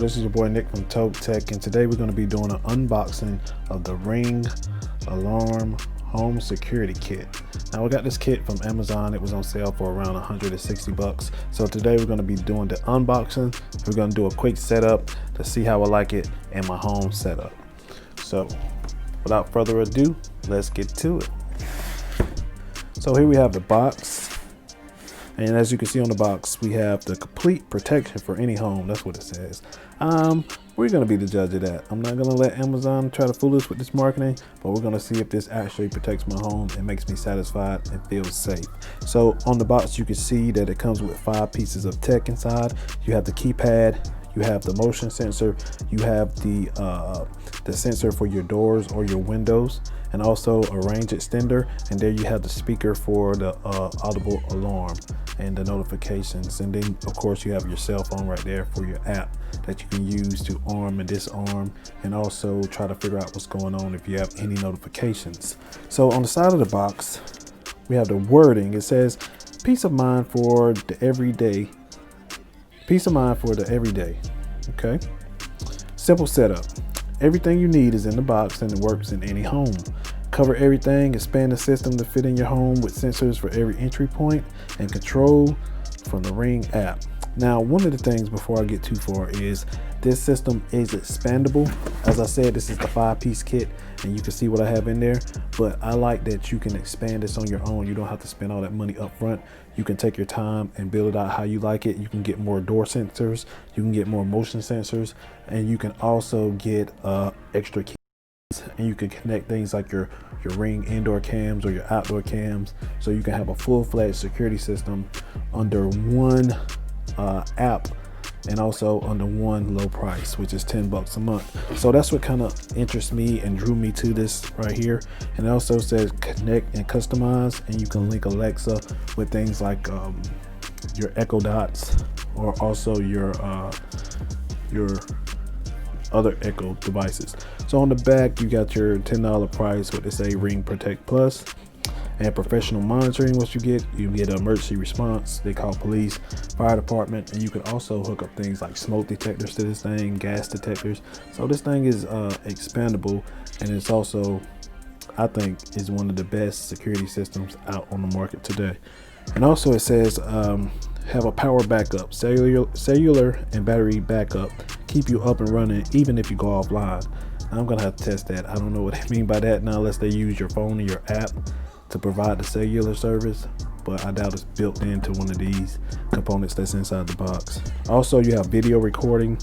this is your boy Nick from Untitled Tech, and today we're going to be doing an unboxing of the Ring Alarm Home Security Kit. Now, I got this kit from Amazon. It was on sale for around 160 bucks. So today we're going to be doing the unboxing. We're going to do a quick setup to see how I like it in my home setup. So without further ado, let's get to it. So here we have the box. And as you can see on the box, we have the complete protection for any home. That's what it says. We're going to be the judge of that. I'm not going to let Amazon try to fool us with this marketing, but we're going to see if this actually protects my home and makes me satisfied and feel safe. So on the box, you can see that it comes with 5 pieces of tech inside. You have the keypad, you have the motion sensor, you have the sensor for your doors or your windows, and also a range extender, and there you have the speaker for the audible alarm and the notifications. And then of course you have your cell phone right there for your app that you can use to arm and disarm, and also try to figure out what's going on if you have any notifications. So on the side of the box, we have the wording. It says peace of mind for the everyday. Peace of mind for the everyday. Okay. Simple setup. Everything you need is in the box and it works in any home. Cover everything, expand the system to fit in your home with sensors for every entry point and control from the Ring app. Now, one of the things before I get too far is this system is expandable. As I said, this is the 5-piece kit and you can see what I have in there, but I like that you can expand this on your own. You don't have to spend all that money up front. You can take your time and build it out how you like it. You can get more door sensors, you can get more motion sensors, and you can also get extra keys, and you can connect things like your Ring indoor cams or your outdoor cams, so you can have a full-fledged security system under one app, and also under one low price, which is 10 bucks a month. So that's what kind of interests me and drew me to this right here. And it also says connect and customize, and you can link Alexa with things like your Echo Dots, or also your other Echo devices. So on the back, you got your $10 price, what they say Ring Protect Plus, and professional monitoring. What you get an emergency response. They call police, fire department, and you can also hook up things like smoke detectors to this thing, gas detectors. So this thing is expandable, and it's also, I think, is one of the best security systems out on the market today. And also it says have a power backup, cellular and battery backup, keep you up and running even if you go offline. I'm gonna have to test that. I don't know what they mean by that now, unless they use your phone or your app to provide the cellular service, but I doubt it's built into one of these components that's inside the box. Also, you have video recording.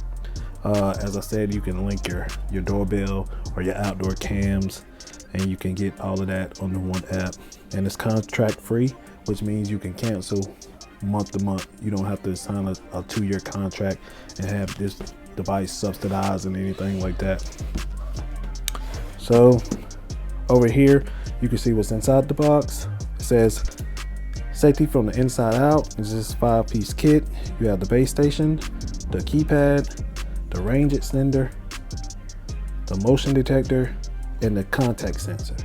As I said, you can link your doorbell or your outdoor cams, and you can get all of that on the one app. And it's contract free, which means you can cancel month to month. You don't have to sign a 2-year contract and have this device subsidized and anything like that. So over here, you can see what's inside the box. It says safety from the inside out. It's this 5-piece kit. You have the base station, the keypad, the range extender, the motion detector, and the contact sensor.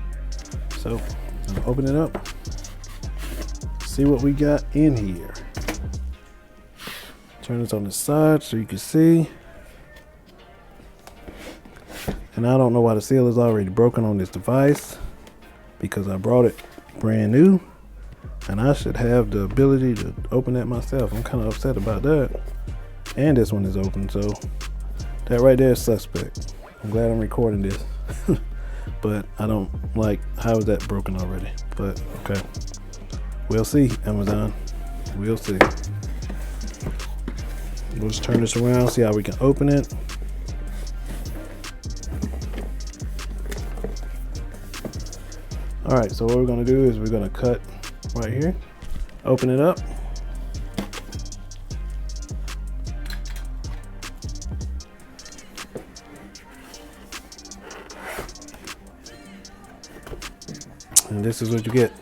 So I'm gonna open it up, see what we got in here. Turn this on the side so you can see. And I don't know why the seal is already broken on this device, because I brought it brand new and I should have the ability to open that myself. I'm kind of upset about that. And this one is open, so that right there is suspect. I'm glad I'm recording this. But I don't like, how is that broken already? But okay, we'll see, Amazon, we'll see. We'll just turn this around, see how we can open it. All right, so what we're gonna do is we're gonna cut right here, open it up. And this is what you get.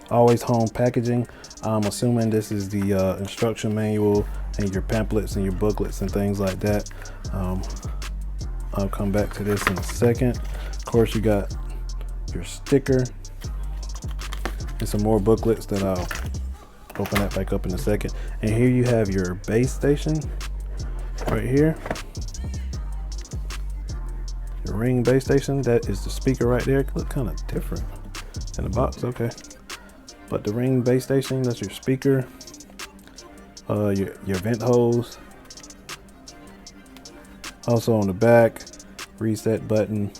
Always home packaging. I'm assuming this is the instruction manual and your pamphlets and your booklets and things like that. I'll come back to this in a second. Of course, you got your sticker and some more booklets that I'll open that back up in a second. And here you have your base station, right here. Your Ring base station, that is the speaker right there. It look kind of different in the box, okay. But the Ring base station, that's your speaker. Your vent hose. Also on the back, reset button.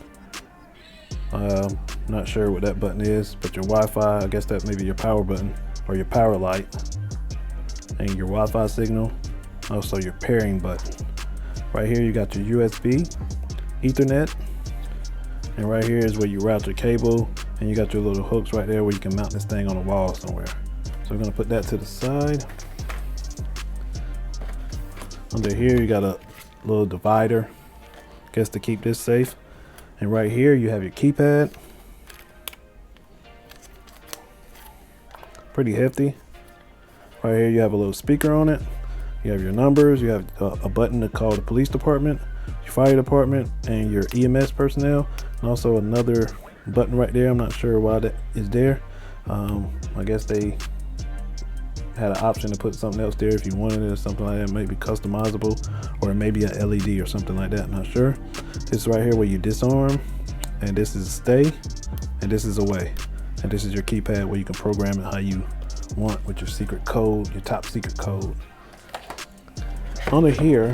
Not sure what that button is, but your Wi-Fi, I guess that may be your power button or your power light, and your Wi-Fi signal. Also your pairing button. Right here you got your USB, Ethernet, and right here is where you route your cable, and you got your little hooks right there where you can mount this thing on a wall somewhere. So we're gonna put that to the side. Under here you got a little divider, I guess to keep this safe. And right here you have your keypad. Pretty hefty. Right here you have a little speaker on it. You have your numbers. You have a button to call the police department, your fire department, and your EMS personnel. And also another button right there. I'm not sure why that is there. I guess they had an option to put something else there if you wanted it or something like that. Maybe customizable, or maybe an LED or something like that. I'm not sure. This right here where you disarm, and this is stay, and this is away. And this is your keypad where you can program it how you want with your secret code, your top secret code. Under here,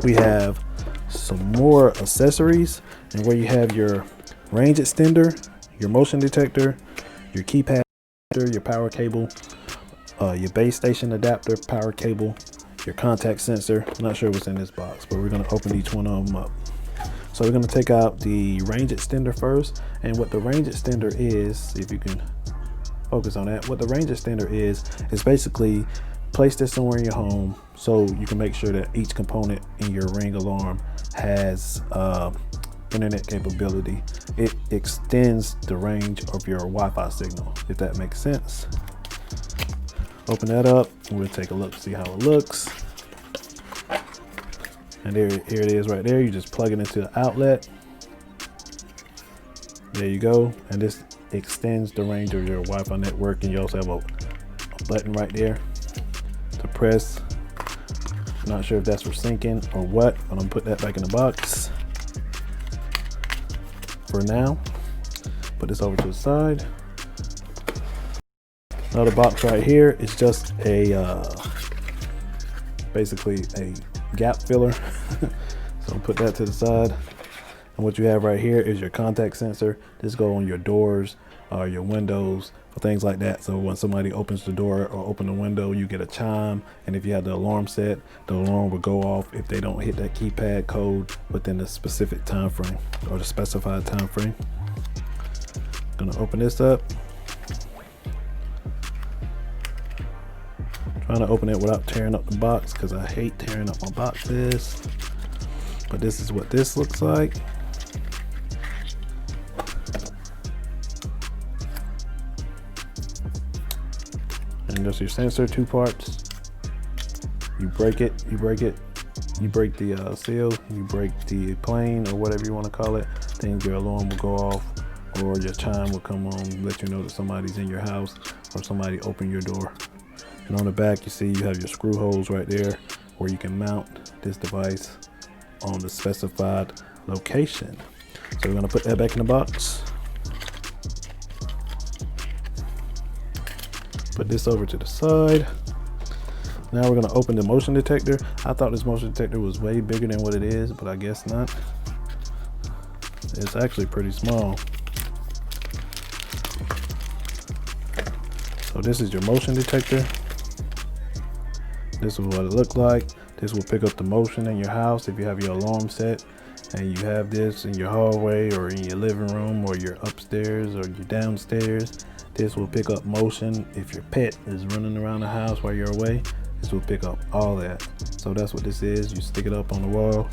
we have some more accessories, and where you have your range extender, your motion detector, your keypad, your power cable, your base station adapter, power cable, your contact sensor. I'm not sure what's in this box, but we're going to open each one of them up. So we're going to take out the range extender first, and what the range extender is, see if you can focus on that. What the range extender is basically place this somewhere in your home so you can make sure that each component in your Ring alarm has internet capability. It extends the range of your Wi-Fi signal, if that makes sense. Open that up and we'll take a look, see how it looks. And here it is right there. You just plug it into the outlet. There you go. And this extends the range of your Wi-Fi network. And you also have a button right there to press. I'm not sure if that's for syncing or what, but I'm gonna put that back in the box for now. Put this over to the side. Another box right here is just a basically a gap filler. So I'll put that to the side. And what you have right here is your contact sensor. This goes on your doors or your windows or things like that. So when somebody opens the door or open the window, you get a chime. And if you have the alarm set, the alarm will go off if they don't hit that keypad code within the specific time frame or the specified time frame. I'm gonna open this up. Trying to open it without tearing up the box because I hate tearing up my boxes. But this is what this looks like. And there's your sensor, 2 parts. You break it, you break the seal, you break the plane or whatever you want to call it, then your alarm will go off or your chime will come on, let you know that somebody's in your house or somebody opened your door. And on the back, you see you have your screw holes right there where you can mount this device on the specified location. So we're gonna put that back in the box. Put this over to the side. Now we're gonna open the motion detector. I thought this motion detector was way bigger than what it is, but I guess not. It's actually pretty small. So this is your motion detector. This is what it looked like. This will pick up the motion in your house if you have your alarm set and you have this in your hallway or in your living room or your upstairs or your downstairs. This will pick up motion if your pet is running around the house while you're away. This will pick up all that. So that's what this is. You stick it up on the wall.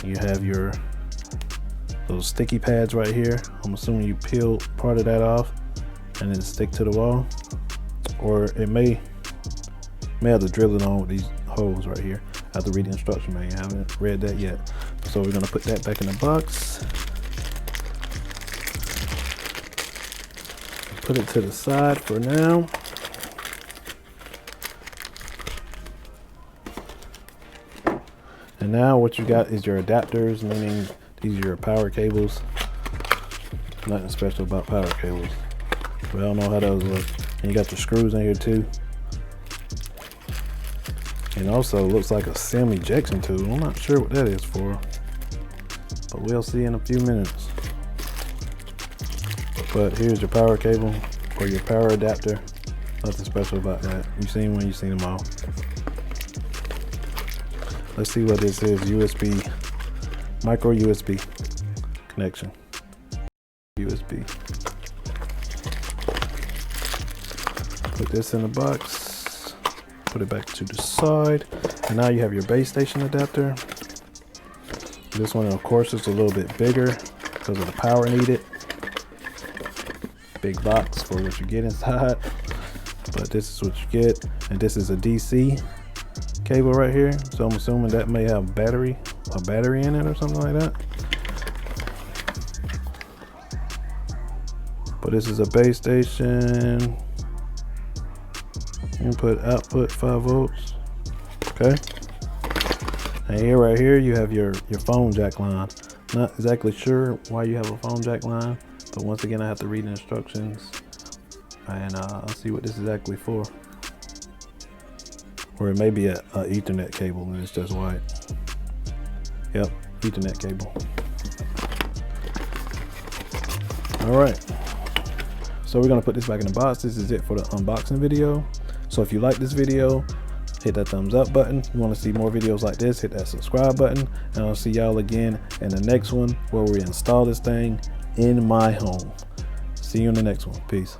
You have your those sticky pads right here. I'm assuming you peel part of that off and then stick to the wall, or it may have to drill it on with these holes right here. I have to read the instruction manual. I haven't read that yet. So we're gonna put that back in the box. Put it to the side for now. And now what you got is your adapters, meaning these are your power cables. Nothing special about power cables. We all know how those look. And you got your screws in here too. And also looks like a SIM ejection tool. I'm not sure what that is for, but we'll see in a few minutes. But here's your power cable or your power adapter. Nothing special about that. You've seen one, you've seen them all. Let's see what this is. USB, micro USB connection. USB. Put this in the box. Put it back to the side. And now you have your base station adapter. This one, of course, is a little bit bigger because of the power needed. Big box for what you get inside. But this is what you get. And this is a DC cable right here, so I'm assuming that may have a battery in it or something like that. But this is a base station. Input output 5 volts. Okay. And here, right here, you have your phone jack line. Not exactly sure why you have a phone jack line, but once again I have to read the instructions and I'll see what this is exactly for. Or it may be a Ethernet cable and it's just white. Yep, Ethernet cable. All right, so we're gonna put this back in the box. This is it for the unboxing video. So if you like this video, hit that thumbs up button. If you wanna see more videos like this, hit that subscribe button. And I'll see y'all again in the next one where we install this thing in my home. See you in the next one. Peace.